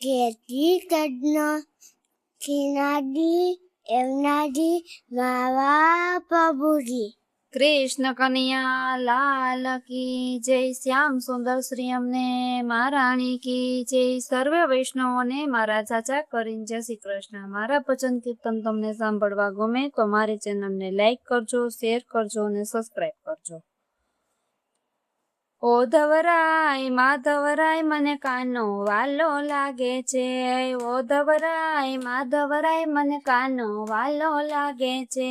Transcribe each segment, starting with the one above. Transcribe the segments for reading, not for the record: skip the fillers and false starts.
કેતી કડનો ખીનાડી એવનાડી માવા પ્રભુજી। કૃષ્ણ કનૈયા લાલ કી જય। શ્યામ સુંદર શ્રી અમને મહારાણી કી જય। સર્વે વૈષ્ણવોને મારા ચાચા કરીને જય શ્રી કૃષ્ણ। મારા ભજન કીર્તન તમને સાંભળવા ગમે તો મારી ચેનલને લાઈક કરજો, શેર કરજો અને સબસ્ક્રાઈબ કરજો। ઓ ધવરાય માધવરાય મને કાનો વાલો લાગે છે। ઓ ધવરાય માધવરાય મને કાનો વાલો લાગે છે।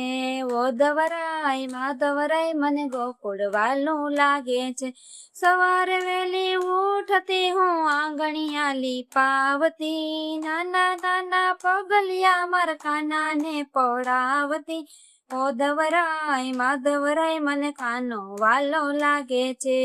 ઓ ધવરાય માધવરાય મને ગોકુળ વાલું લાગે છે। સવારે વહેલી ઉઠતી હું આંગણિયા લીપાવતી, નાના નાના પગલિયા મારા કાનાને પડાવતી। ઓ ધવરાય માધવરાય મને કાનો વાલો લાગે છે।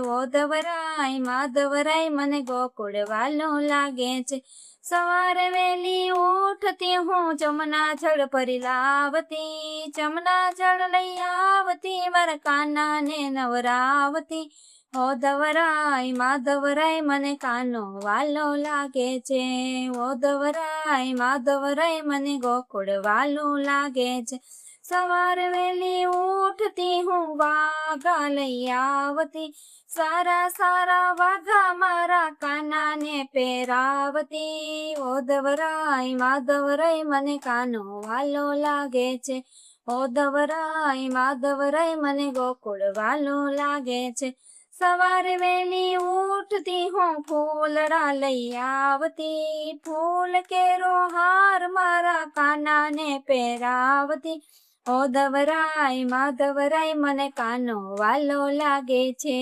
ઓ ધવરાય માધવરાય મને ગોકુળ વાલો લાગે છે। સવારે વહેલી ઉઠતી હું જમના જળ ભરી લાવતી, જમના જળ લઈ આવતી મારા કાનાને નવરાવતી। ઓ ધવરાય માધવરાય મને કાનો વાલો લાગે છે। ઓ ધવરાય માધવરાય મને ગોકુળ વાલું લાગે છે। સવારે વહેલી ઉઠતી હું વાઘા લઈ આવતી, સારા સારા વાઘા મારા કાનાને પહેરાવતી। ઓ ધવરાય માધવરાય મને કાનો વાલો લાગે છે। ઓ ધવરાય માધવરાય મને ગોકુળ વાલો લાગે છે। સવારે વહેલી ઉઠતી હું ફૂલડા લઈ આવતી, ફૂલ કેરો હાર મારા કાનાને પહેરાવતી। ઓ ધવરાય માધવરાય મને કાનો વાલો લાગે છે।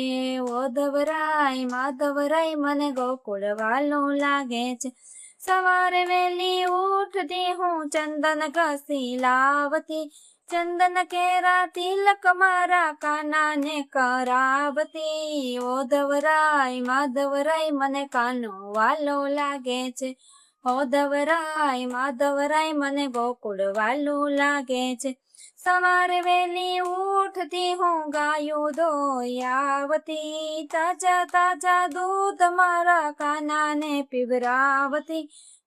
ઓ ધવરાય માધવરાય મને ગોકુળ વાલો લાગે છે। સવારે વહેલી ઉઠતી હું ચંદન ઘસી લાવતી, ચંદન કેરા તિલક મારા કાનાને કરાવતી। ઓ ધવરાય માધવરાય મને કાનો વાલો લાગે છે। ઓ ધવરાય માધવરાય મને ગોકુળ વાલું લાગે છે। સવારે વહેલી ઉઠતી હું ગાયું દોઈ આવતી, તાજા તાજા દૂધ મારા કાનાને પીવરાવતી।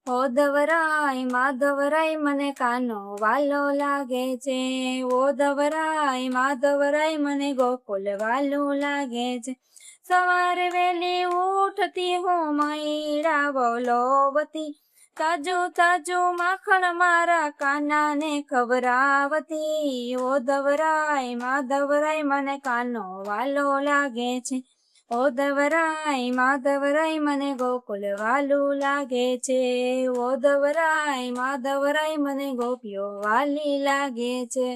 ઓ ધવરાય માધવરાય મને કાનો વાલો લાગે છે। ઓ ધવરાય માધવરાય મને ગોકુળ વાલું લાગે છે। સવારે વહેલી ઉઠતી હું મૈડા વલોવતી, તાજું તાજું માખણ મારા કાનાને ખવરાવતી। ઓ ધવરાય માધવરાય મને કાનો વાલો લાગે છે। ઓ ધવરાય માધવરાય મને ગોકુળ વાલું લાગે છે। ઓ ધવરાય માધવરાય મને ગોપીઓ વાલી લાગે છે।